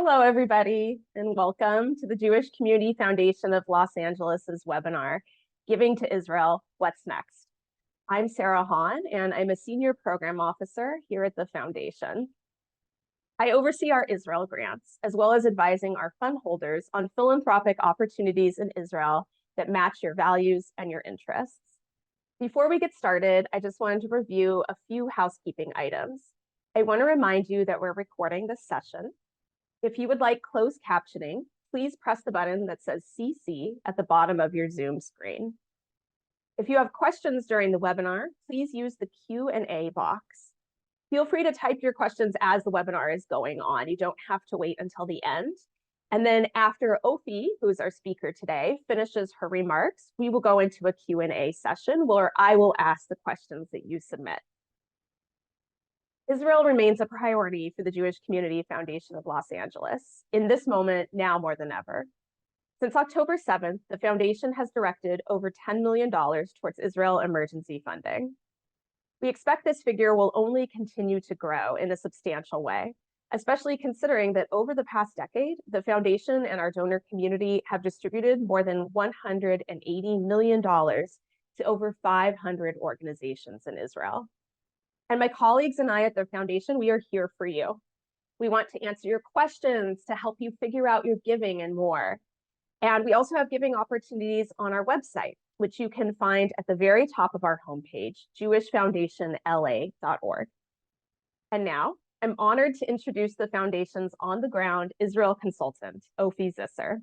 Hello, everybody, and welcome to the Jewish Community Foundation of Los Angeles's webinar, Giving to Israel, What's Next? I'm Sarah Hahn, and I'm a Senior Program Officer here at the Foundation. I oversee our Israel grants, as well as advising our fund holders on philanthropic opportunities in Israel that match your values and your interests. Before we get started, I just wanted to review a few housekeeping items. I want to remind you that we're recording this session. If you would like closed captioning, please press the button that says CC at the bottom of your Zoom screen. If you have questions during the webinar, please use the Q&A box. Feel free to type your questions as the webinar is going on. You don't have to wait until the end. And then after Offi, who's our speaker today, finishes her remarks, we will go into a Q&A session where I will ask the questions that you submit. Israel remains a priority for the Jewish Community Foundation of Los Angeles, in this moment now more than ever. Since October 7th, the foundation has directed over $10 million towards Israel emergency funding. We expect this figure will only continue to grow in a substantial way, especially considering that over the past decade, the foundation and our donor community have distributed more than $180 million to over 500 organizations in Israel. And my colleagues and I at the foundation, we are here for you. We want to answer your questions, to help you figure out your giving and more. And we also have giving opportunities on our website, which you can find at the very top of our homepage, jewishfoundationla.org. And now, I'm honored to introduce the foundation's on-the-ground Israel consultant, Offi Zisser.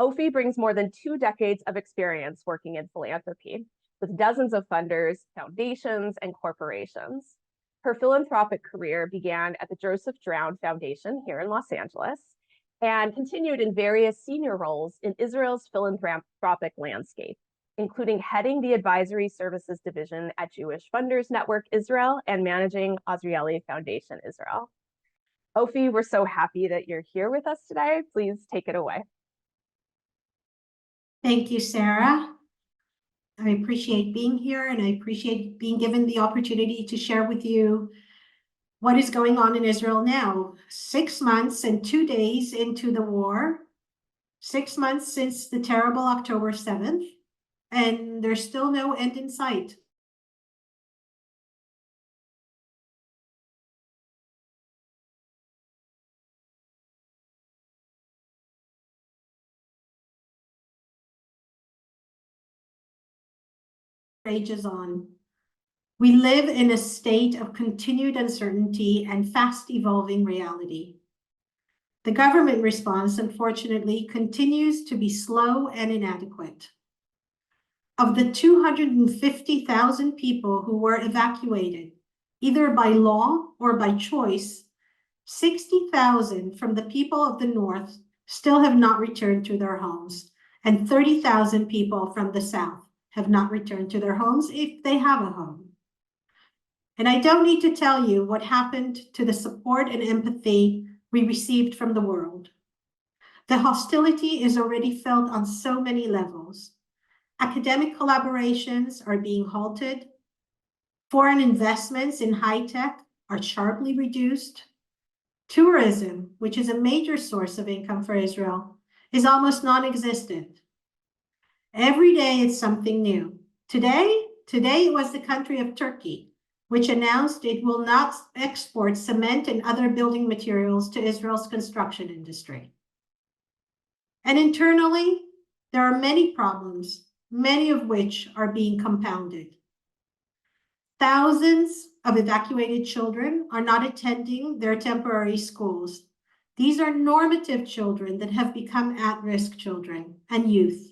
Offi brings more than 2 decades of experience working in philanthropy, with dozens of funders, foundations, and corporations. Her philanthropic career began at the Joseph Drown Foundation here in Los Angeles and continued in various senior roles in Israel's philanthropic landscape, including heading the Advisory Services Division at Jewish Funders Network Israel and managing Azrieli Foundation Israel. Offi, we're so happy that you're here with us today. Please take it away. Thank you, Sarah. I appreciate being here, and I appreciate being given the opportunity to share with you what is going on in Israel now. 6 months and 2 days into the war, 6 months since the terrible October 7th, and there's still no end in sight. Rages on. We live in a state of continued uncertainty and fast evolving reality. The government response, unfortunately, continues to be slow and inadequate. Of the 250,000 people who were evacuated, either by law or by choice, 60,000 from the people of the North still have not returned to their homes, and 30,000 people from the South have not returned to their homes if they have a home. And I don't need to tell you what happened to the support and empathy we received from the world. The hostility is already felt on so many levels. Academic collaborations are being halted. Foreign investments in high tech are sharply reduced. Tourism, which is a major source of income for Israel, is almost non-existent. Every day it's something new. Today it was the country of Turkey, which announced it will not export cement and other building materials to Israel's construction industry. And internally, there are many problems, many of which are being compounded. Thousands of evacuated children are not attending their temporary schools. These are normative children that have become at-risk children and youth.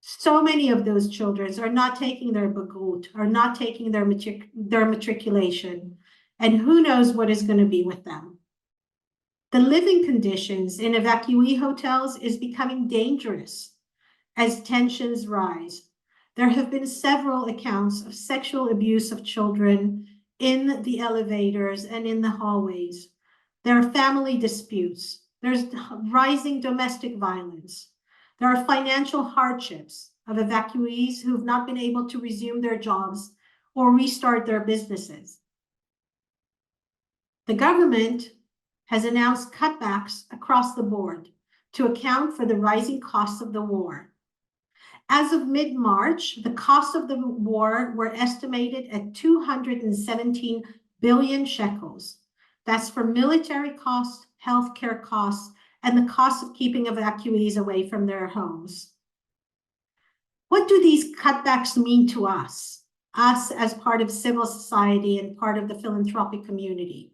So many of those children are not taking their bagrut, are not taking their matriculation, and who knows what is going to be with them. The living conditions in evacuee hotels is becoming dangerous as tensions rise. There have been several accounts of sexual abuse of children in the elevators and in the hallways. There are family disputes. There's rising domestic violence. There are financial hardships of evacuees who have not been able to resume their jobs or restart their businesses. The government has announced cutbacks across the board to account for the rising costs of the war. As of mid-March, the costs of the war were estimated at 217 billion shekels. That's for military costs, healthcare costs, and the cost of keeping evacuees away from their homes. What do these cutbacks mean to us as part of civil society and part of the philanthropic community?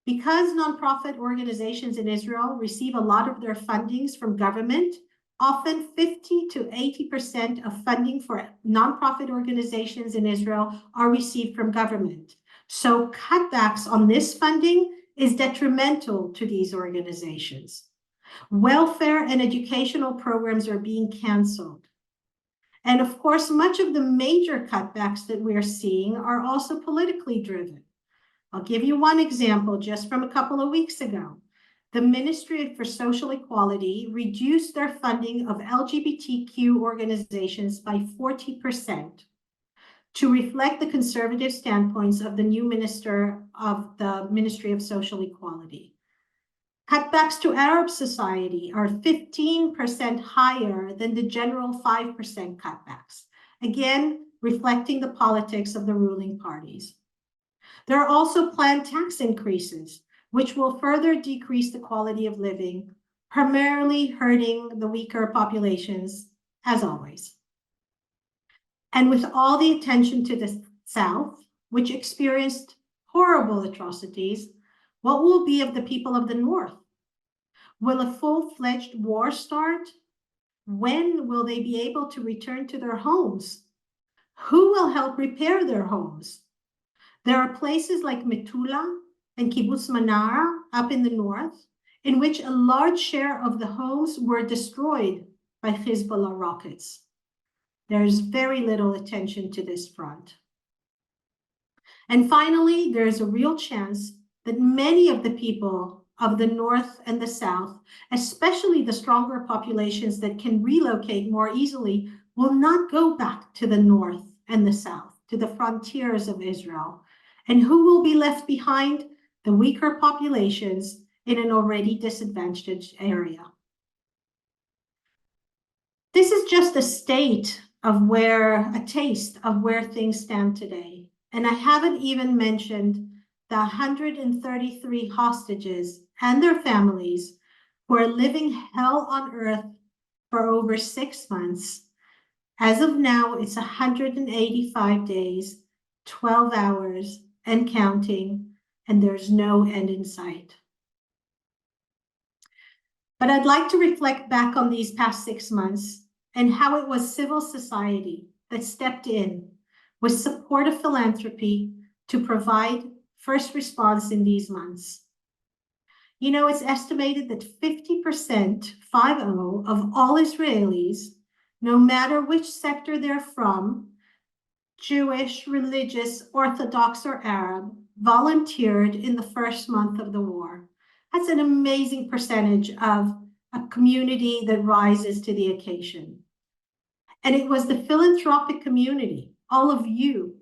Because nonprofit organizations in Israel receive a lot of their fundings from government, often 50 to 80% of funding for nonprofit organizations in Israel are received from government. So cutbacks on this funding is detrimental to these organizations. Welfare and educational programs are being canceled. And of course, much of the major cutbacks that we're seeing are also politically driven. I'll give you one example just from a couple of weeks ago. The Ministry for Social Equality reduced their funding of LGBTQ organizations by 40% to reflect the conservative standpoints of the new minister of the Ministry of Social Equality. Cutbacks to Arab society are 15% higher than the general 5% cutbacks, again, reflecting the politics of the ruling parties. There are also planned tax increases, which will further decrease the quality of living, primarily hurting the weaker populations, as always. And with all the attention to the South, which experienced horrible atrocities, what will be of the people of the North? Will a full-fledged war start? When will they be able to return to their homes? Who will help repair their homes? There are places like Metula and Kibbutz Manara up in the north, in which a large share of the homes were destroyed by Hezbollah rockets. There's very little attention to this front. And finally, there's a real chance that many of the people of the North and the South, especially the stronger populations that can relocate more easily, will not go back to the North and the South, to the frontiers of Israel. And who will be left behind? The weaker populations in an already disadvantaged area. This is just a taste of where things stand today. And I haven't even mentioned the 133 hostages and their families who are living hell on earth for over 6 months. As of now, it's 185 days, 12 hours, and counting, and there's no end in sight. But I'd like to reflect back on these past 6 months and how it was civil society that stepped in with support of philanthropy to provide first response in these months. You know, it's estimated that 50%, 50, of all Israelis, no matter which sector they're from, Jewish, religious, Orthodox, or Arab, volunteered in the first month of the war. That's an amazing percentage of a community that rises to the occasion. And it was the philanthropic community, all of you,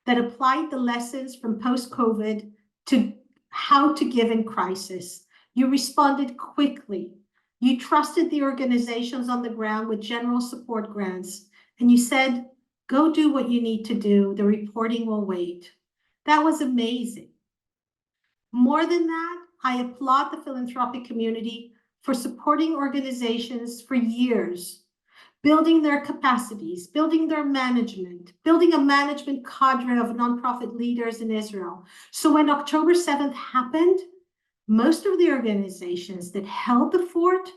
that applied the lessons from post-COVID to how to give in crisis. You responded quickly. You trusted the organizations on the ground with general support grants, and you said, go do what you need to do. The reporting will wait. That was amazing. More than that, I applaud the philanthropic community for supporting organizations for years, building their capacities, building their management, building a management cadre of nonprofit leaders in Israel. So when October 7th happened, most of the organizations that held the fort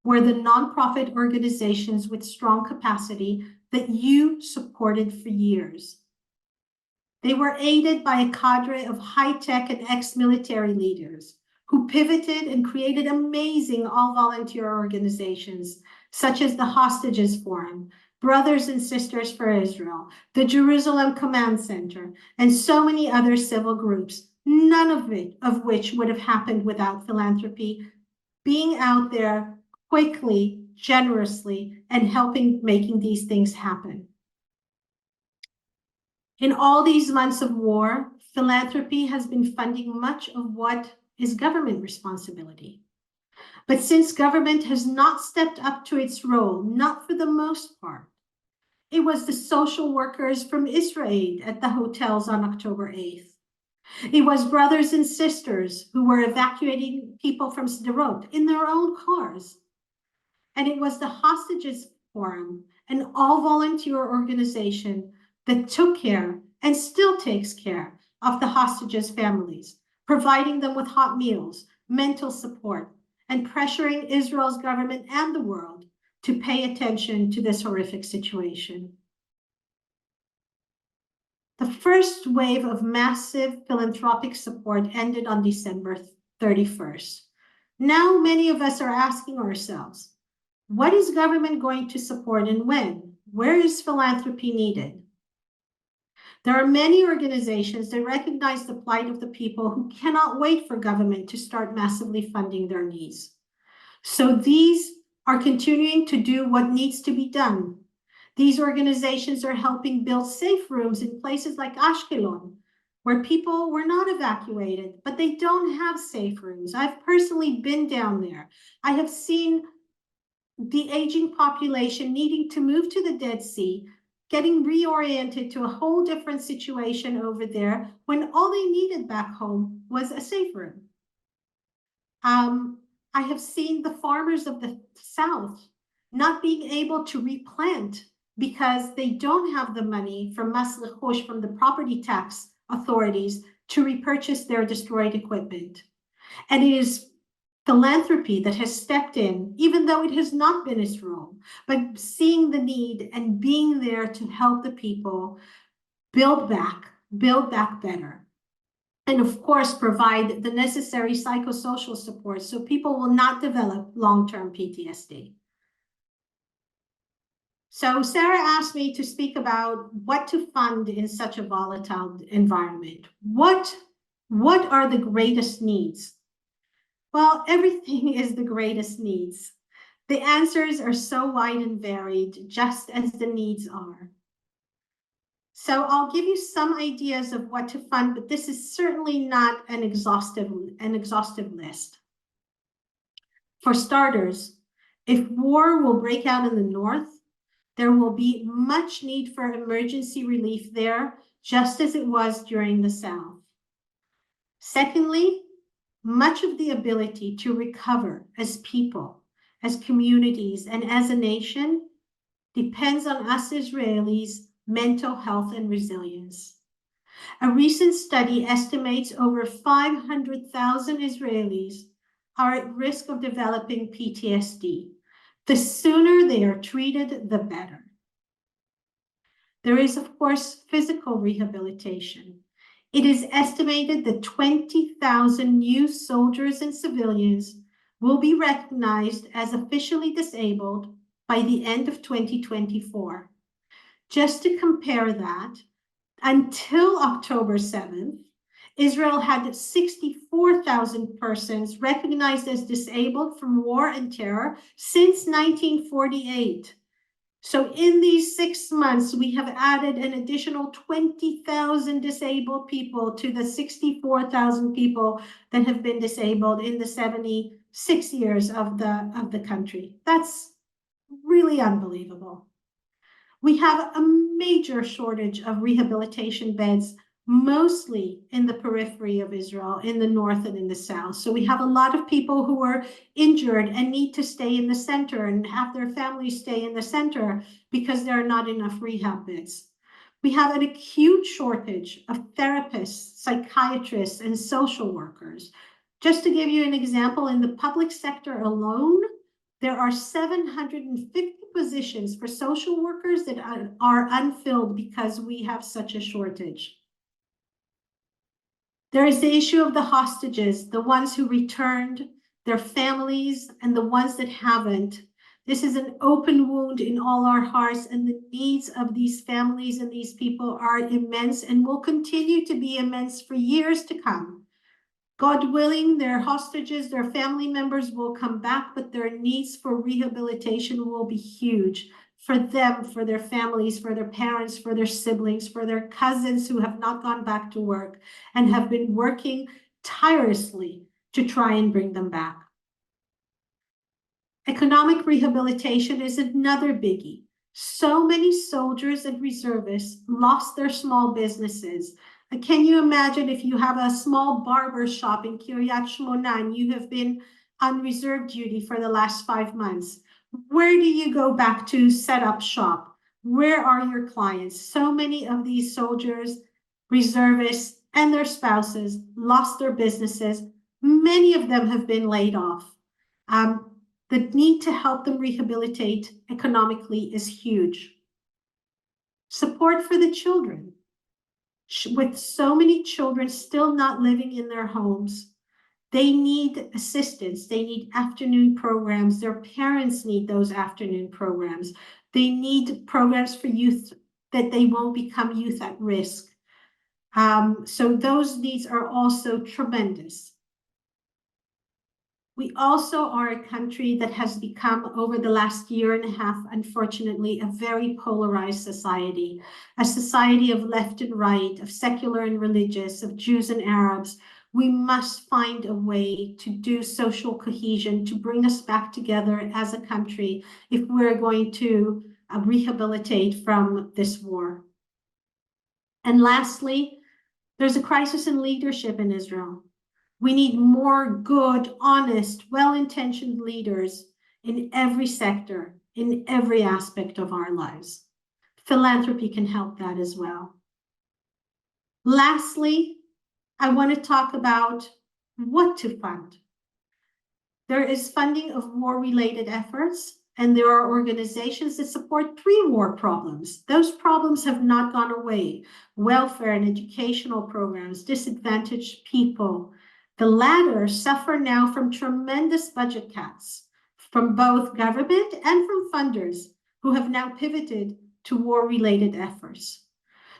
were the nonprofit organizations with strong capacity that you supported for years. They were aided by a cadre of high-tech and ex-military leaders who pivoted and created amazing all-volunteer organizations, such as the Hostages Forum, Brothers and Sisters for Israel, the Jerusalem Command Center, and so many other civil groups, none of which would have happened without philanthropy being out there quickly, generously, and making these things happen. In all these months of war, philanthropy has been funding much of what is government responsibility. But since government has not stepped up to its role, not for the most part, it was the social workers from Israel at the hotels on October 8th. It was brothers and sisters who were evacuating people from Sderot in their own cars. And it was the Hostages Forum, an all-volunteer organization that took care and still takes care of the hostages' families, providing them with hot meals, mental support, and pressuring Israel's government and the world to pay attention to this horrific situation. The first wave of massive philanthropic support ended on December 31st. Now many of us are asking ourselves, what is government going to support and when? Where is philanthropy needed? There are many organizations that recognize the plight of the people who cannot wait for government to start massively funding their needs. So these are continuing to do what needs to be done. These organizations are helping build safe rooms in places like Ashkelon, where people were not evacuated, but they don't have safe rooms. I've personally been down there. I have seen the aging population needing to move to the Dead Sea, getting reoriented to a whole different situation over there when all they needed back home was a safe room. I have seen the farmers of the South not being able to replant because they don't have the money from Mas Rechosh, from the property tax authorities, to repurchase their destroyed equipment. And it is philanthropy that has stepped in, even though it has not been its role, but seeing the need and being there to help the people build back better. And of course, provide the necessary psychosocial support so people will not develop long-term PTSD. So Sarah asked me to speak about what to fund in such a volatile environment. What are the greatest needs? Well, everything is the greatest needs. The answers are so wide and varied, just as the needs are. So I'll give you some ideas of what to fund, but this is certainly not an exhaustive list. For starters, if war will break out in the north, there will be much need for emergency relief there, just as it was during the south. Secondly, much of the ability to recover as people, as communities, and as a nation depends on us Israelis' mental health and resilience. A recent study estimates over 500,000 Israelis are at risk of developing PTSD. The sooner they are treated, the better. There is, of course, physical rehabilitation. It is estimated that 20,000 new soldiers and civilians will be recognized as officially disabled by the end of 2024. Just to compare that, until October 7th, Israel had 64,000 persons recognized as disabled from war and terror since 1948. So in these 6 months, we have added an additional 20,000 disabled people to the 64,000 people that have been disabled in the 76 years of the country. That's really unbelievable. We have a major shortage of rehabilitation beds, mostly in the periphery of Israel, in the north and in the south. So we have a lot of people who are injured and need to stay in the center and have their families stay in the center because there are not enough rehab beds. We have an acute shortage of therapists, psychiatrists, and social workers. Just to give you an example, in the public sector alone, there are 750 positions for social workers that are unfilled because we have such a shortage. There is the issue of the hostages, the ones who returned, their families, and the ones that haven't. This is an open wound in all our hearts, and the needs of these families and these people are immense and will continue to be immense for years to come. God willing, their hostages, their family members will come back, but their needs for rehabilitation will be huge for them, for their families, for their parents, for their siblings, for their cousins who have not gone back to work and have been working tirelessly to try and bring them back. Economic rehabilitation is another biggie. So many soldiers and reservists lost their small businesses. Can you imagine if you have a small barber shop in Kiryat Shmona and you have been on reserve duty for the last 5 months? Where do you go back to set up shop? Where are your clients? So many of these soldiers, reservists, and their spouses lost their businesses. Many of them have been laid off. The need to help them rehabilitate economically is huge. Support for the children. With so many children still not living in their homes, they need assistance. They need afternoon programs. Their parents need those afternoon programs. They need programs for youth that they won't become youth at risk. So those needs are also tremendous. We also are a country that has become, over the last year and a half, unfortunately, a very polarized society, a society of left and right, of secular and religious, of Jews and Arabs. We must find a way to do social cohesion, to bring us back together as a country if we're going to rehabilitate from this war. And lastly, there's a crisis in leadership in Israel. We need more good, honest, well-intentioned leaders in every sector, in every aspect of our lives. Philanthropy can help that as well. Lastly, I want to talk about what to fund. There is funding of war-related efforts, and there are organizations that support pre-war problems. Those problems have not gone away. Welfare and educational programs, disadvantaged people. The latter suffer now from tremendous budget cuts from both government and from funders who have now pivoted to war-related efforts.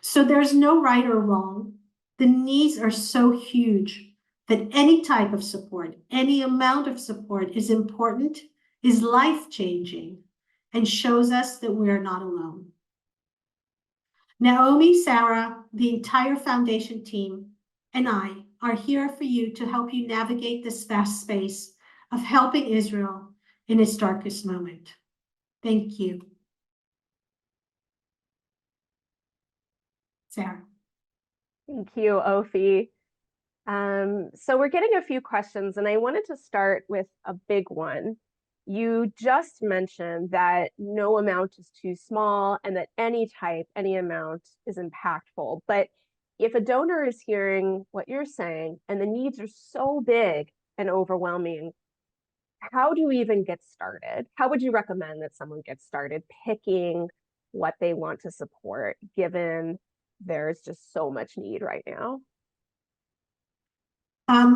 So there's no right or wrong. The needs are so huge that any type of support, any amount of support is important, is life-changing, and shows us that we are not alone. Naomi, Sarah, the entire foundation team, and I are here for you to help you navigate this vast space of helping Israel in its darkest moment. Thank you. Sarah. Thank you, Offi. So we're getting a few questions, and I wanted to start with a big one. You just mentioned that no amount is too small and that any amount is impactful. But if a donor is hearing what you're saying and the needs are so big and overwhelming, how do we even get started? How would you recommend that someone gets started picking what they want to support, given there's just so much need right now?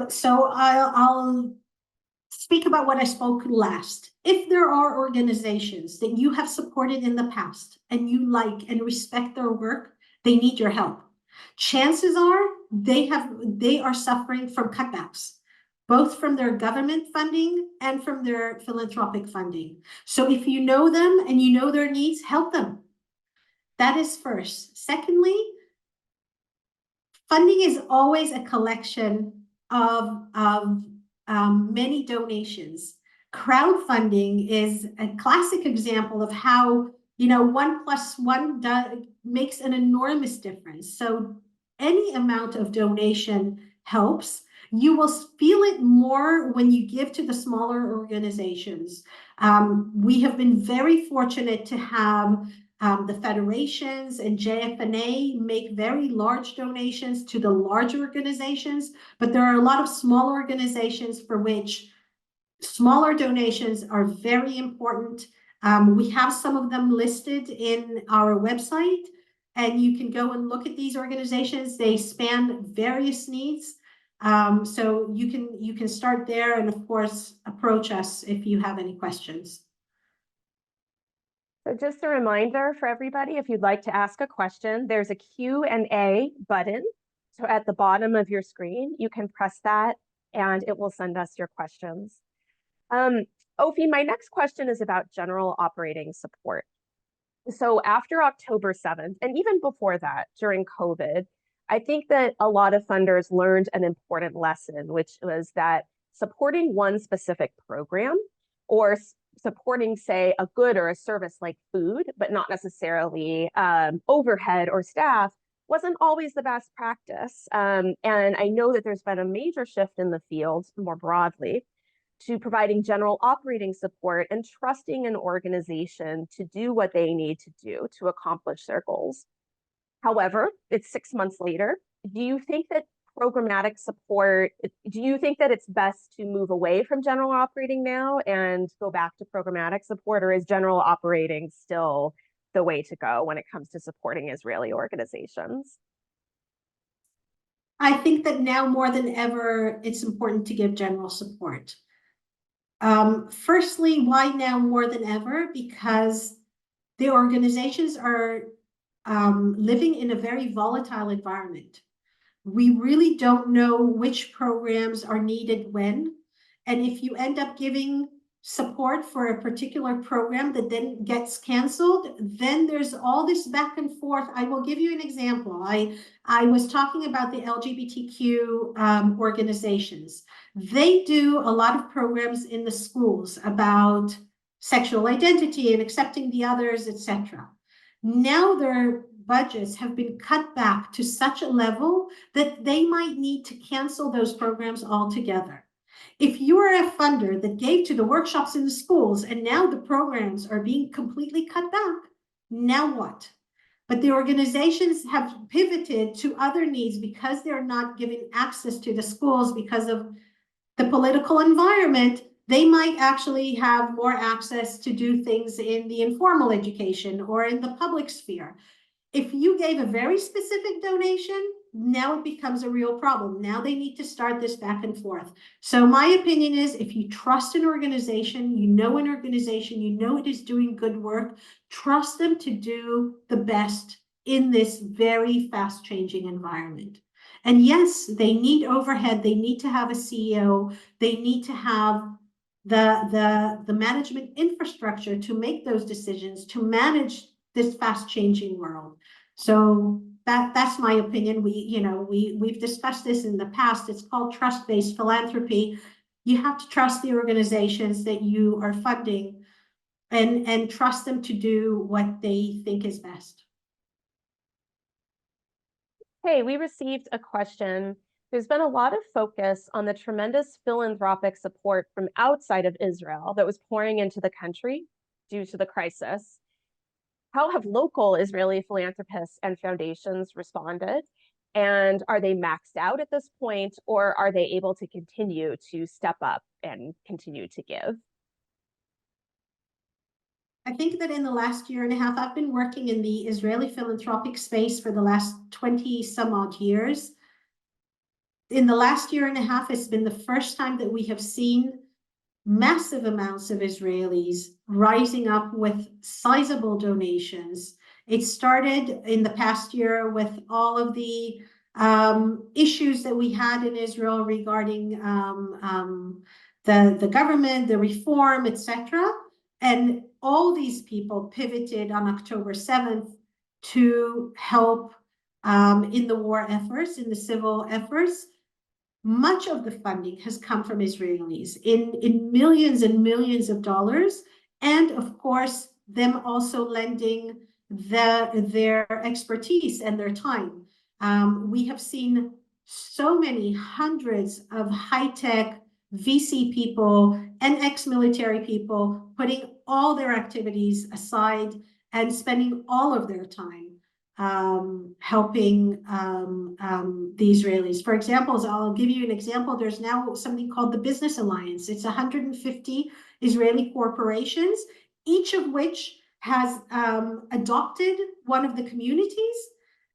So I'll speak about what I spoke last. If there are organizations that you have supported in the past and you like and respect their work, they need your help. Chances are they are suffering from cutbacks, both from their government funding and from their philanthropic funding. So if you know them and you know their needs, help them. That is first. Secondly, funding is always a collection of many donations. Crowdfunding is a classic example of how 1 + 1 makes an enormous difference. So any amount of donation helps. You will feel it more when you give to the smaller organizations. We have been very fortunate to have the federations and JFNA make very large donations to the large organizations, but there are a lot of small organizations for which smaller donations are very important. We have some of them listed in our website, and you can go and look at these organizations. They span various needs. So you can start there, and of course, approach us if you have any questions. So just a reminder for everybody, if you'd like to ask a question, there's a Q&A button. So at the bottom of your screen, you can press that and it will send us your questions. Offi, my next question is about general operating support. So after October 7th, and even before that, during COVID, I think that a lot of funders learned an important lesson, which was that supporting one specific program or supporting, say, a good or a service like food, but not necessarily overhead or staff, wasn't always the best practice. And I know that there's been a major shift in the field more broadly to providing general operating support and trusting an organization to do what they need to do to accomplish their goals. However, it's 6 months later. Do you think that programmatic support, do you think that it's best to move away from general operating now and go back to programmatic support, or is general operating still the way to go when it comes to supporting Israeli organizations? I think that now more than ever, it's important to give general support. Firstly, why now more than ever? Because the organizations are living in a very volatile environment. We really don't know which programs are needed when. And if you end up giving support for a particular program that then gets canceled, then there's all this back and forth. I will give you an example. I was talking about the LGBTQ organizations. They do a lot of programs in the schools about sexual identity and accepting the others, etc. Now their budgets have been cut back to such a level that they might need to cancel those programs altogether. If you are a funder that gave to the workshops in the schools and now the programs are being completely cut back, now what? But the organizations have pivoted to other needs because they're not giving access to the schools because of the political environment. They might actually have more access to do things in the informal education or in the public sphere. If you gave a very specific donation, now it becomes a real problem. Now they need to start this back and forth. So my opinion is, if you trust an organization, you know it is doing good work, trust them to do the best in this very fast changing environment. And yes, they need overhead. They need to have a CEO. They need to have the management infrastructure to make those decisions, to manage this fast changing world. So that's my opinion. We've discussed this in the past. It's called trust-based philanthropy. You have to trust the organizations that you are funding and trust them to do what they think is best. Hey, we received a question. There's been a lot of focus on the tremendous philanthropic support from outside of Israel that was pouring into the country due to the crisis. How have local Israeli philanthropists and foundations responded? And are they maxed out at this point, or are they able to continue to step up and continue to give? I think that in the last year and a half, I've been working in the Israeli philanthropic space for the last 20 some odd years. In the last year and a half, it's been the first time that we have seen massive amounts of Israelis rising up with sizable donations. It started in the past year with all of the issues that we had in Israel regarding the government, the reform, etc. And all these people pivoted on October 7th to help in the war efforts, in the civil efforts. Much of the funding has come from Israelis in millions and millions of dollars, and of course, them also lending their expertise and their time. We have seen so many hundreds of high-tech VC people and ex-military people putting all their activities aside and spending all of their time helping the Israelis. For example, I'll give you an example. There's now something called the Business Alliance. It's 150 Israeli corporations, each of which has adopted one of the communities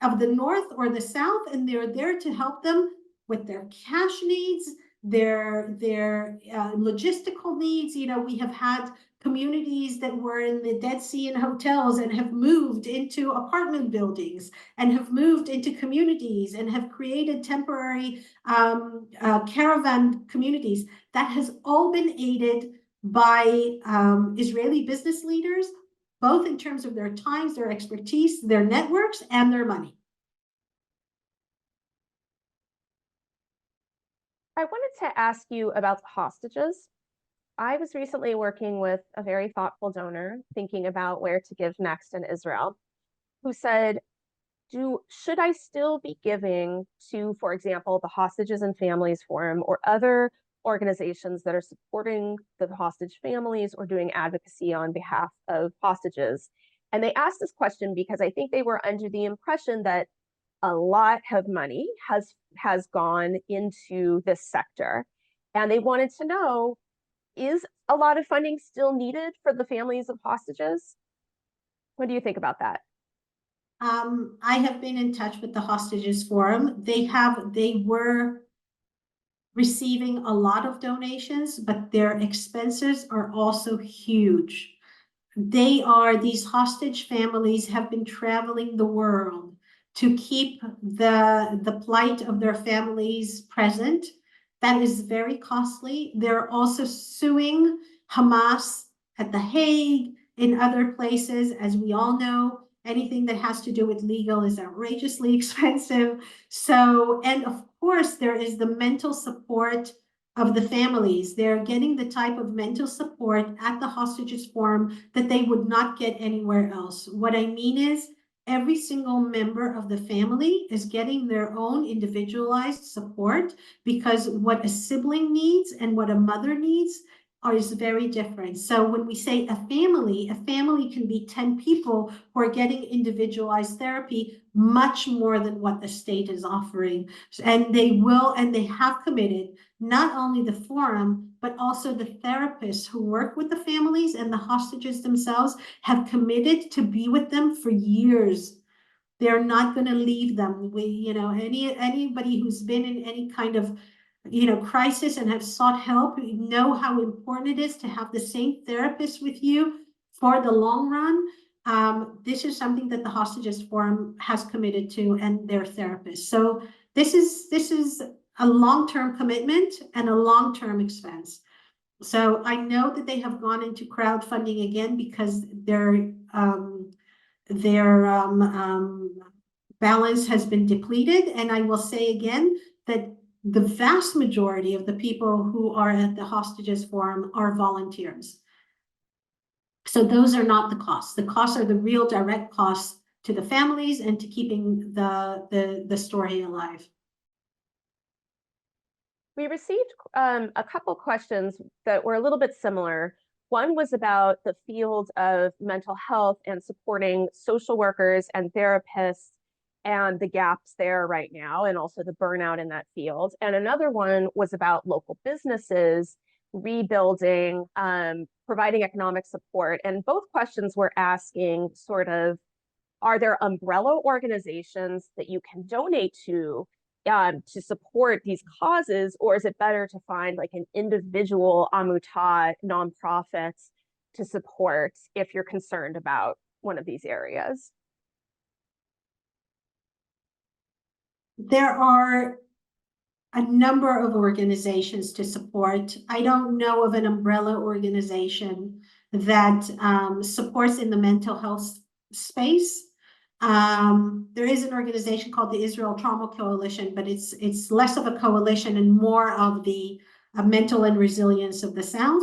of the North or the South, and they're there to help them with their cash needs, their logistical needs. We have had communities that were in the Dead Sea and hotels and have moved into apartment buildings and have moved into communities and have created temporary caravan communities. That has all been aided by Israeli business leaders, both in terms of their times, their expertise, their networks, and their money. I wanted to ask you about the hostages. I was recently working with a very thoughtful donor thinking about where to give next in Israel, who said, should I still be giving to, for example, the Hostages and Families Forum or other organizations that are supporting the hostage families or doing advocacy on behalf of hostages? And they asked this question because I think they were under the impression that a lot of money has gone into this sector. And they wanted to know, is a lot of funding still needed for the families of hostages? What do you think about that? I have been in touch with the Hostages Forum. They were receiving a lot of donations, but their expenses are also huge. These hostage families have been traveling the world to keep the plight of their families present. That is very costly. They're also suing Hamas at The Hague, in other places. As we all know, anything that has to do with legal is outrageously expensive. So, and of course, there is the mental support of the families. They're getting the type of mental support at the Hostages Forum that they would not get anywhere else. What I mean is, every single member of the family is getting their own individualized support, because what a sibling needs and what a mother needs is very different. So when we say a family can be 10 people who are getting individualized therapy, much more than what the state is offering. And they have committed, not only the forum, but also the therapists who work with the families and the hostages themselves have committed to be with them for years. They're not going to leave them. Anybody who's been in any kind of crisis and have sought help, know how important it is to have the same therapist with you for the long run. This is something that the Hostages Forum has committed to, and their therapists. So this is a long-term commitment and a long-term expense. So I know that they have gone into crowdfunding again because their balance has been depleted. And I will say again that the vast majority of the people who are at the Hostages Forum are volunteers. So those are not the costs. The costs are the real direct costs to the families and to keeping the story alive. We received a couple questions that were a little bit similar. One was about the field of mental health and supporting social workers and therapists and the gaps there right now, and also the burnout in that field. And another one was about local businesses rebuilding, providing economic support. And both questions were asking sort of, are there umbrella organizations that you can donate to support these causes, or is it better to find like an individual Amutah nonprofit to support if you're concerned about one of these areas? There are a number of organizations to support. I don't know of an umbrella organization that supports in the mental health space. There is an organization called the Israel Trauma Coalition, but it's less of a coalition and more of the mental and resilience of the South.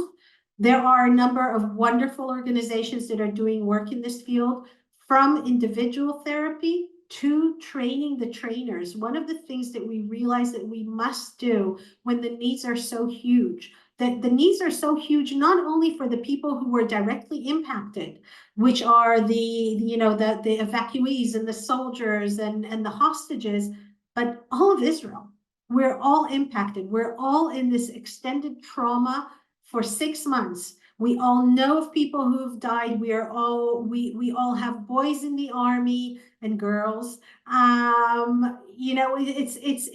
There are a number of wonderful organizations that are doing work in this field, from individual therapy to training the trainers. One of the things that we realize that we must do when the needs are so huge, that the needs are so huge, not only for the people who were directly impacted, which are the evacuees and the soldiers and the hostages, but all of Israel. We're all impacted. We're all in this extended trauma for 6 months. We all know of people who've died. We all have boys in the army and girls.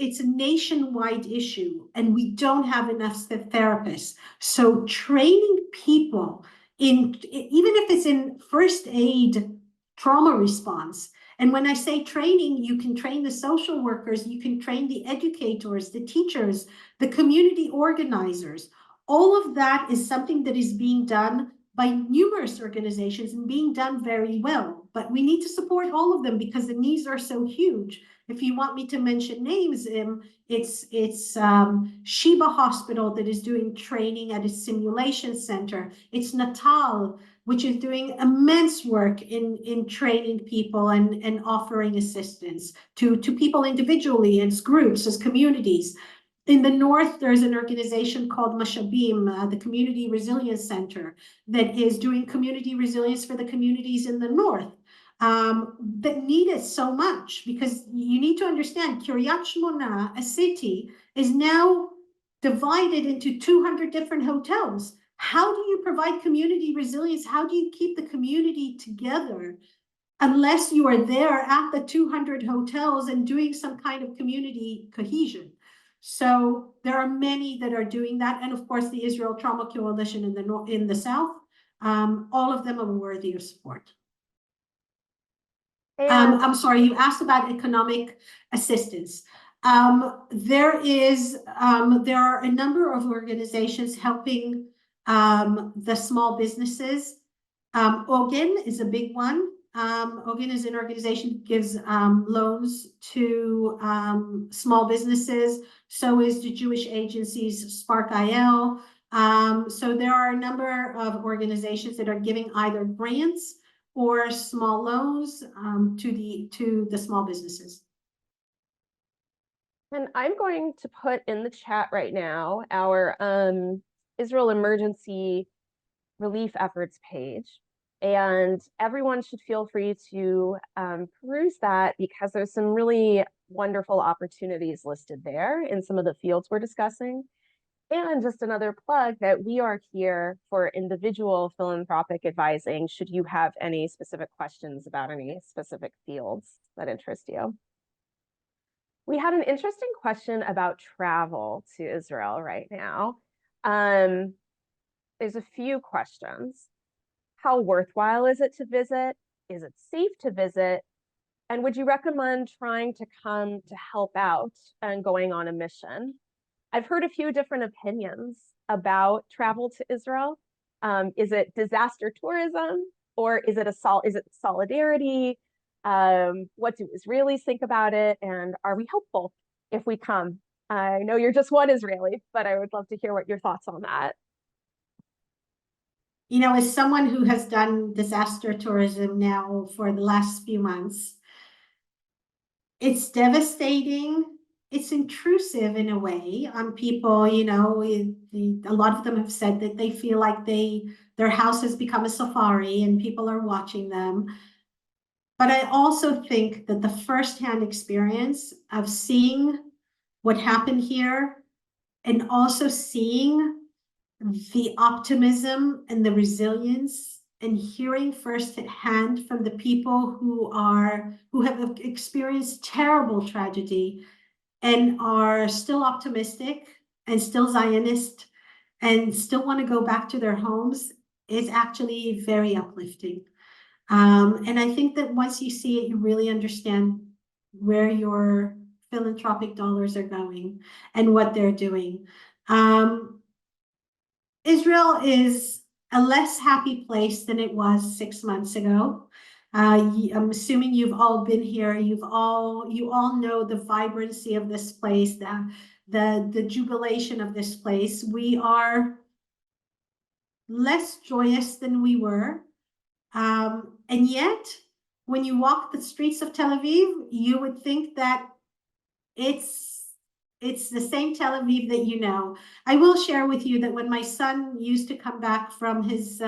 It's a nationwide issue, and we don't have enough therapists. So training people even if it's in first aid trauma response. And when I say training, you can train the social workers, you can train the educators, the teachers, the community organizers. All of that is something that is being done by numerous organizations and being done very well. but we need to support all of them because the needs are so huge. If you want me to mention names, it's Sheba Hospital that is doing training at a simulation center. It's Natal, which is doing immense work in training people and offering assistance to people individually, as groups, as communities. In the north, there's an organization called Mashabim, the Community Resilience Center, that is doing community resilience for the communities in the north that need it so much, because you need to understand, Kiryat Shmona, a city, is now divided into 200 different hotels. How do you provide community resilience? How do you keep the community together unless you are there at the 200 hotels and doing some kind of community cohesion? So there are many that are doing that. And of course, the Israel Trauma Coalition in the South, all of them are worthy of support. And I'm sorry, you asked about economic assistance. There are a number of organizations helping the small businesses. Ogen is a big one. Ogen is an organization that gives loans to small businesses. So is the Jewish agencies Spark IL. So there are a number of organizations that are giving either grants or small loans to the small businesses. And I'm going to put in the chat right now our Israel Emergency Relief Efforts page. And everyone should feel free to peruse that, because there's some really wonderful opportunities listed there in some of the fields we're discussing. And just another plug that we are here for individual philanthropic advising should you have any specific questions about any specific fields that interest you. We had an interesting question about travel to Israel right now. There's a few questions. How worthwhile is it to visit? Is it safe to visit? And would you recommend trying to come to help out and going on a mission? I've heard a few different opinions about travel to Israel. Is it disaster tourism, or is it solidarity? What do Israelis think about it? And are we hopeful if we come? I know you're just one Israeli, but I would love to hear what your thoughts on that. You know, as someone who has done disaster tourism now for the last few months, it's devastating. It's intrusive in a way on people. You know, a lot of them have said that they feel like their house has become a safari and people are watching them. But I also think that the firsthand experience of seeing what happened here, and also seeing the optimism and the resilience, and hearing firsthand from the people who have experienced terrible tragedy and are still optimistic and still Zionist and still want to go back to their homes, is actually very uplifting. And I think that once you see it, you really understand where your philanthropic dollars are going and what they're doing. Israel is a less happy place than it was 6 months ago. I'm assuming you've all been here. You all know the vibrancy of this place, the jubilation of this place. We are less joyous than we were. And yet, when you walk the streets of Tel Aviv, you would think that it's the same Tel Aviv that you know. I will share with you that when my son used to come back from his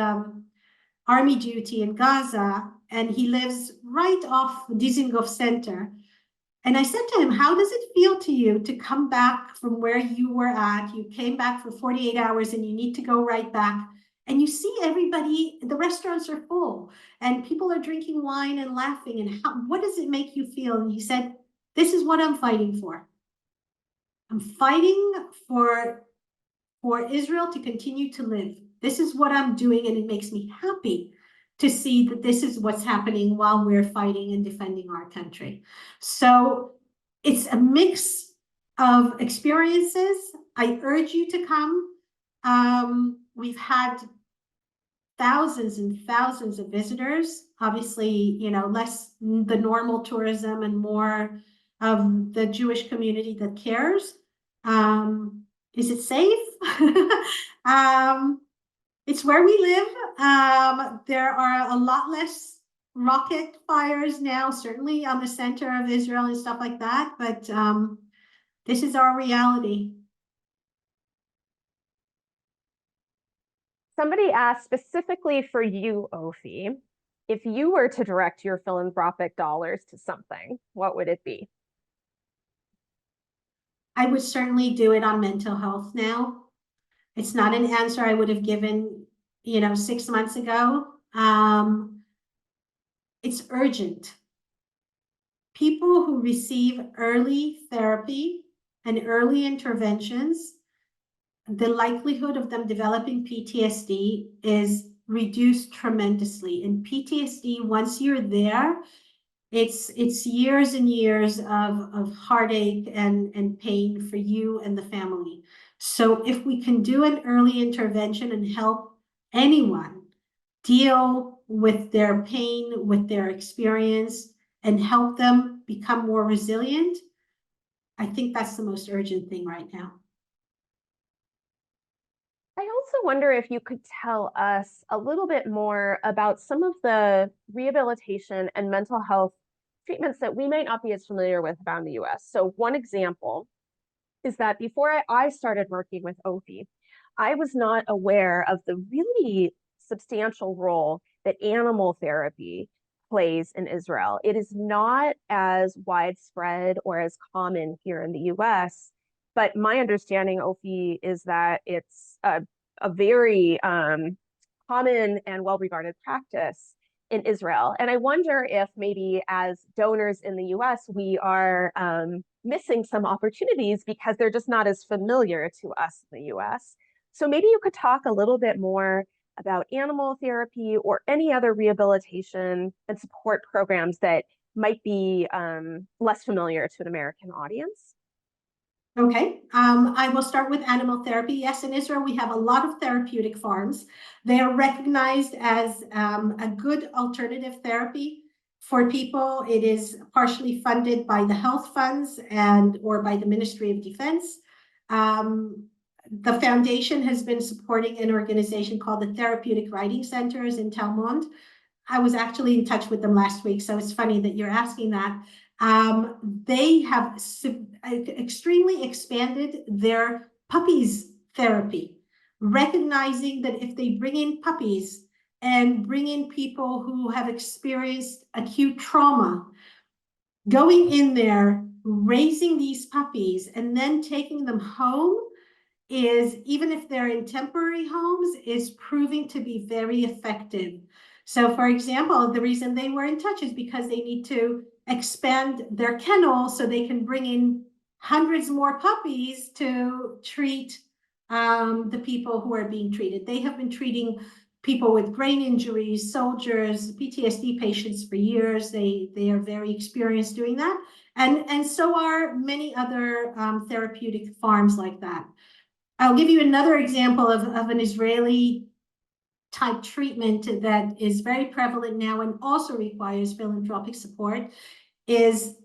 army duty in Gaza, and he lives right off Dizengoff Center, and I said to him, how does it feel to you to come back from where you were at? You came back for 48 hours and you need to go right back. And you see everybody, the restaurants are full and people are drinking wine and laughing. And what does it make you feel? And he said, this is what I'm fighting for. I'm fighting for Israel to continue to live. This is what I'm doing, and it makes me happy to see that this is what's happening while we're fighting and defending our country. So it's a mix of experiences. I urge you to come. We've had thousands and thousands of visitors. Obviously, you know, less the normal tourism and more of the Jewish community that cares. Is it safe? It's where we live. There are a lot less rocket fires now, certainly on the center of Israel and stuff like that, but this is our reality. Somebody asked specifically for you, Offi, if you were to direct your philanthropic dollars to something, what would it be? I would certainly do it on mental health now. It's not an answer I would have given, you know, 6 months ago. It's urgent. People who receive early therapy and early interventions, the likelihood of them developing PTSD is reduced tremendously. And PTSD, once you're there, it's years and years of heartache and pain for you and the family. So if we can do an early intervention and help anyone deal with their pain, with their experience, and help them become more resilient, I think that's the most urgent thing right now. I also wonder if you could tell us a little bit more about some of the rehabilitation and mental health treatments that we might not be as familiar with about in the US. So one example is that before I started working with Offi, I was not aware of the really substantial role that animal therapy plays in Israel. It is not as widespread or as common here in the US, but my understanding, Offi, is that it's a very common and well-regarded practice in Israel. And I wonder if maybe as donors in the US, we are missing some opportunities because they're just not as familiar to us in the US. So maybe you could talk a little bit more about animal therapy or any other rehabilitation and support programs that might be less familiar to an American audience. Okay, I will start with animal therapy. Yes, in Israel, we have a lot of therapeutic farms. They are recognized as a good alternative therapy for people. It is partially funded by the health funds and or by the Ministry of Defense. The foundation has been supporting an organization called the Therapeutic Riding Centers in Talmud. I was actually in touch with them last week, so it's funny that you're asking that. They have extremely expanded their puppies therapy, recognizing that if they bring in puppies and bring in people who have experienced acute trauma, going in there, raising these puppies, and then taking them home is, even if they're in temporary homes, is proving to be very effective. So for example, the reason they were in touch is because they need to expand their kennel so they can bring in hundreds more puppies to treat the people who are being treated. They have been treating people with brain injuries, soldiers, PTSD patients for years. They are very experienced doing that. And so are many other therapeutic farms like that. I'll give you another example of an Israeli type treatment that is very prevalent now and also requires philanthropic support. Is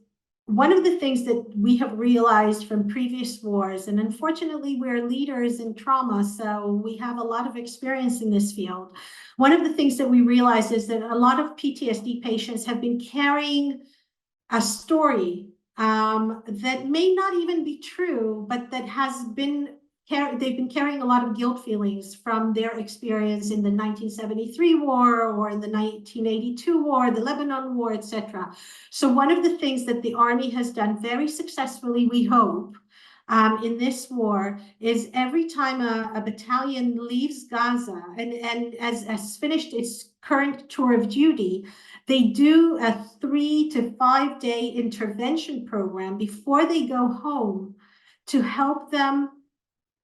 one of the things that we have realized from previous wars, and unfortunately we're leaders in trauma, so we have a lot of experience in this field. One of the things that we realized is that a lot of PTSD patients have been carrying a story that may not even be true, but that has been they've been carrying a lot of guilt feelings from their experience in the 1973 war or in the 1982 war, the Lebanon war, etc. So one of the things that the Army has done very successfully, we hope, in this war is every time a battalion leaves Gaza and has finished its current tour of duty, they do a 3 to 5 day intervention program before they go home to help them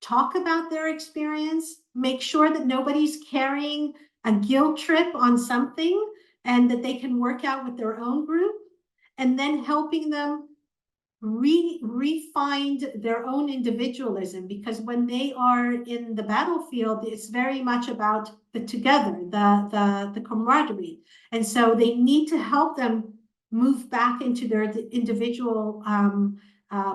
talk about their experience, make sure that nobody's carrying a guilt trip on something and that they can work out with their own group, and then helping them refined their own individualism, because when they are in the battlefield, it's very much about the together, the camaraderie. And so they need to help them move back into their individual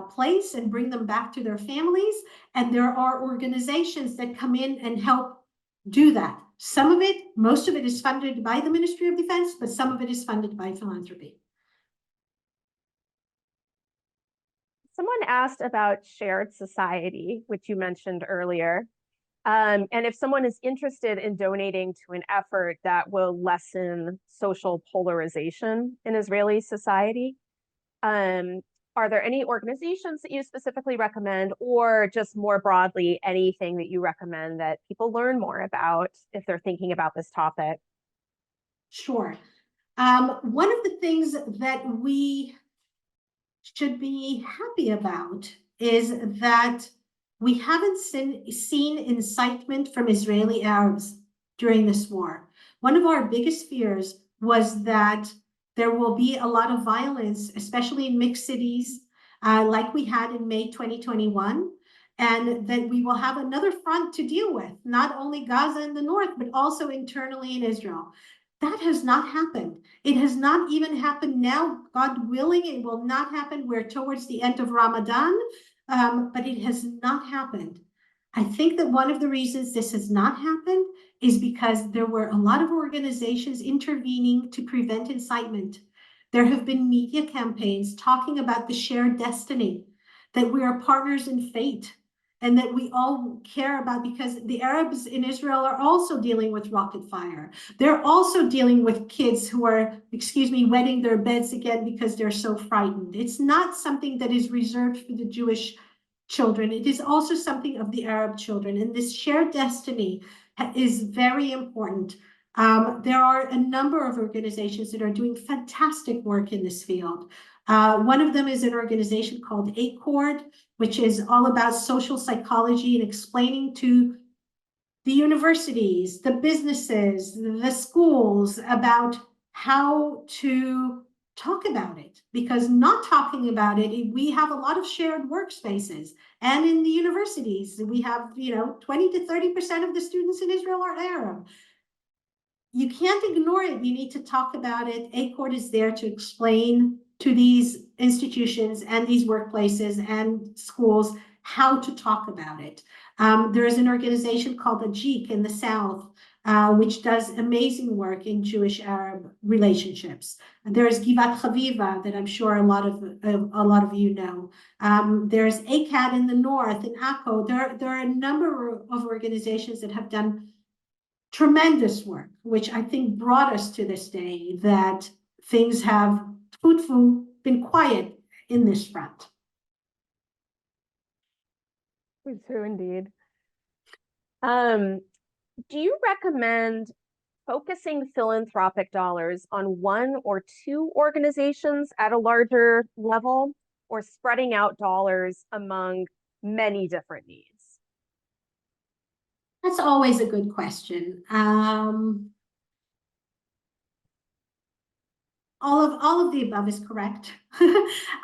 place and bring them back to their families. And there are organizations that come in and help do that. Some of it, most of it is funded by the Ministry of Defense, but some of it is funded by philanthropy. Someone asked about shared society, which you mentioned earlier. And if someone is interested in donating to an effort that will lessen social polarization in Israeli society, are there any organizations that you specifically recommend, or just more broadly, anything that you recommend that people learn more about if they're thinking about this topic? Sure. One of the things that we should be happy about is that we haven't seen incitement from Israeli Arabs during this war. One of our biggest fears was that there will be a lot of violence, especially in mixed cities, like we had in May 2021, and that we will have another front to deal with, not only Gaza in the north, but also internally in Israel. That has not happened. It has not even happened now. God willing, it will not happen. We're towards the end of Ramadan, but it has not happened. I think that one of the reasons this has not happened is because there were a lot of organizations intervening to prevent incitement. There have been media campaigns talking about the shared destiny, that we are partners in fate, and that we all care about, because the Arabs in Israel are also dealing with rocket fire. They're also dealing with kids who are, wetting their beds again because they're so frightened. It's not something that is reserved for the Jewish children. It is also something of the Arab children. And this shared destiny is very important. There are a number of organizations that are doing fantastic work in this field. One of them is an organization called ACORD, which is all about social psychology and explaining to the universities, the businesses, the schools about how to talk about it. Because not talking about it, we have a lot of shared workspaces. And in the universities, we have, 20 to 30% of the students in Israel are Arab. You can't ignore it. You need to talk about it. ACORD is there to explain to these institutions and these workplaces and schools how to talk about it. There is an organization called Ajik in the South, which does amazing work in Jewish-Arab relationships. There is Givat Chaviva that I'm sure a lot of you know. There's ACAD in the North, in Akko. There are a number of organizations that have done tremendous work, which I think brought us to this day, that things have been quiet in this front. True indeed. Do you recommend focusing philanthropic dollars on one or two organizations at a larger level, or spreading out dollars among many different needs? That's always a good question. All of the above is correct.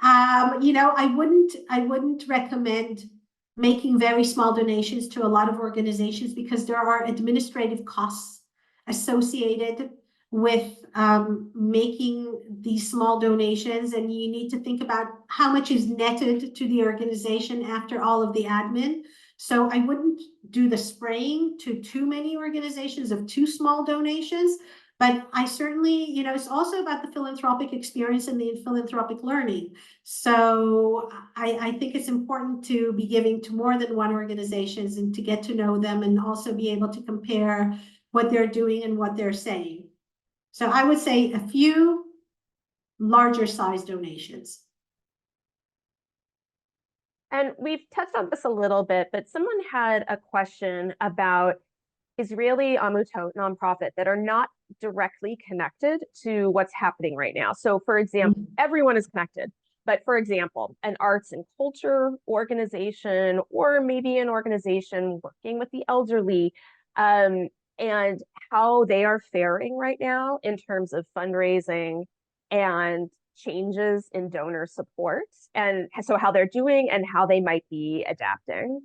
I wouldn't recommend making very small donations to a lot of organizations, because there are administrative costs associated with making these small donations, and you need to think about how much is netted to the organization after all of the admin. So I wouldn't do the spraying to too many organizations of too small donations. But I certainly, it's also about the philanthropic experience and the philanthropic learning. So I think it's important to be giving to more than one organizations and to get to know them, and also be able to compare what they're doing and what they're saying. So I would say a few larger size donations. And we've touched on this a little bit, but someone had a question about Israeli amutot, nonprofit, that are not directly connected to what's happening right now. So, for example, everyone is connected, but for example, an arts and culture organization, or maybe an organization working with the elderly, and how they are faring right now in terms of fundraising and changes in donor support, and so how they're doing and how they might be adapting?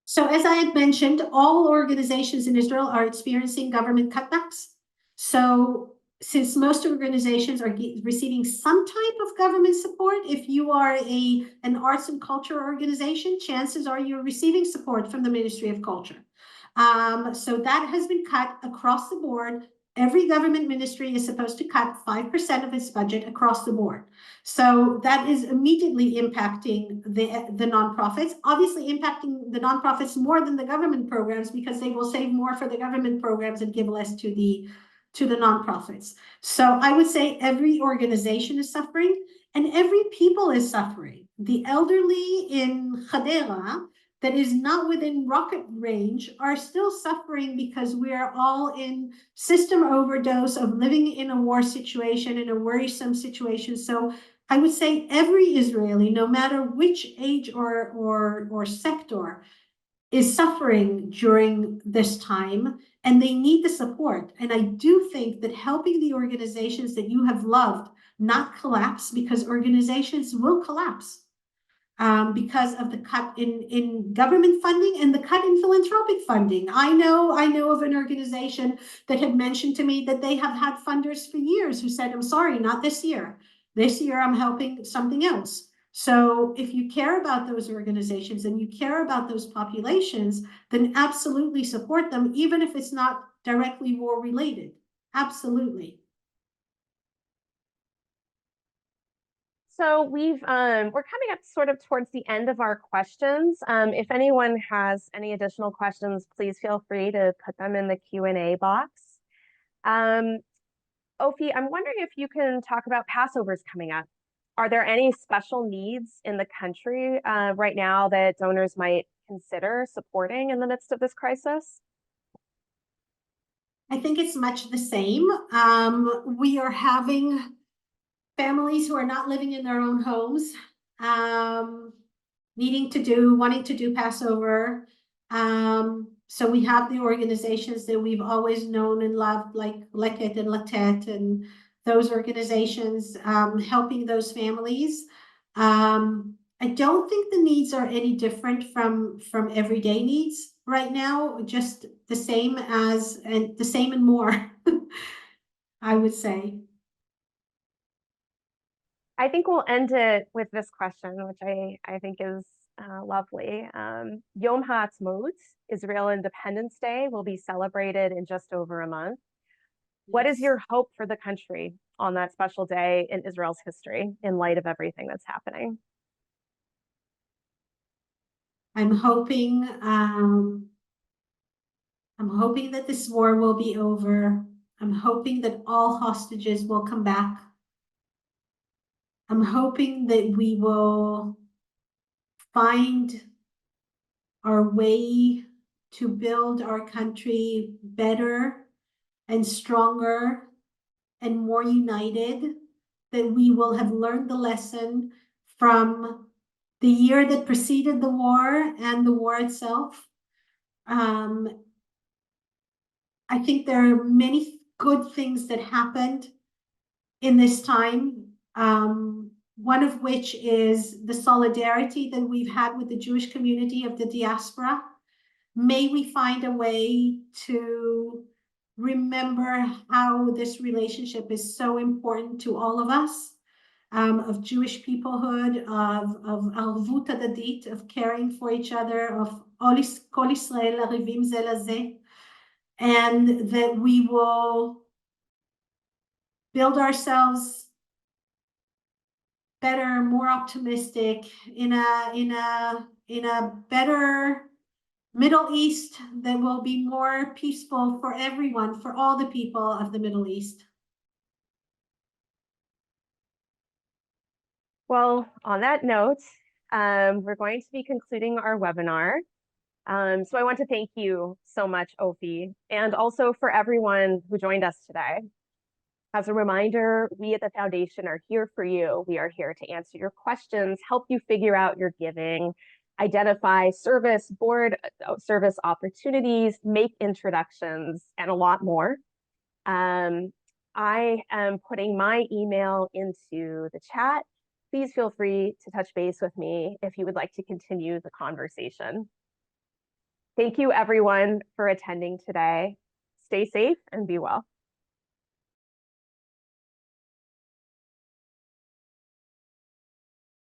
So as I had mentioned, all organizations in Israel are experiencing government cutbacks. So since most organizations are receiving some type of government support, if you are an arts and culture organization, chances are you're receiving support from the Ministry of Culture. So that has been cut across the board. Every government ministry is supposed to cut 5% of its budget across the board. So that is immediately impacting the nonprofits, obviously impacting the nonprofits more than the government programs, because they will save more for the government programs and give less to the nonprofits. So I would say every organization is suffering and every people is suffering. The elderly in Hadera that is not within rocket range are still suffering because we are all in system overdose of living in a war situation, in a worrisome situation. So I would say every Israeli, no matter which age or sector, is suffering during this time, and they need the support. And I do think that helping the organizations that you have loved not collapse, because organizations will collapse because of the cut in government funding and the cut in philanthropic funding. I know of an organization that had mentioned to me that they have had funders for years who said, I'm sorry, not this year. This year I'm helping something else. So if you care about those organizations and you care about those populations, then absolutely support them, even if it's not directly war related. Absolutely. So we're coming up sort of towards the end of our questions. If anyone has any additional questions, please feel free to put them in the Q&A box. Offi, I'm wondering if you can talk about Passover's coming up. Are there any special needs in the country right now that donors might consider supporting in the midst of this crisis? I think it's much the same. We are having families who are not living in their own homes, wanting to do Passover. So we have the organizations that we've always known and loved, like Leket and Latet, and those organizations helping those families. I don't think the needs are any different from everyday needs right now, just the same and more, I would say. I think we'll end it with this question, which I think is lovely. Yom HaAtzmaut, Israel Independence Day, will be celebrated in just over a month. What is your hope for the country on that special day in Israel's history in light of everything that's happening? I'm hoping that this war will be over. I'm hoping that all hostages will come back. I'm hoping that we will find our way to build our country better and stronger and more united, that we will have learned the lesson from the year that preceded the war and the war itself. I think there are many good things that happened in this time. One of which is the solidarity that we've had with the Jewish community of the diaspora. May we find a way to remember how this relationship is so important to all of us, of Jewish peoplehood, of arvut hadadit, of caring for each other, of kol Israel arivim ze laze, and that we will build ourselves better, more optimistic, in a better Middle East that will be more peaceful for everyone, for all the people of the Middle East. Well, on that note, we're going to be concluding our webinar. So I want to thank you so much, Offi, and also for everyone who joined us today. As a reminder, we at the Foundation are here for you. We are here to answer your questions, help you figure out your giving, identify board service opportunities, make introductions, and a lot more. I am putting my email into the chat. Please feel free to touch base with me if you would like to continue the conversation. Thank you, everyone, for attending today. Stay safe and be well.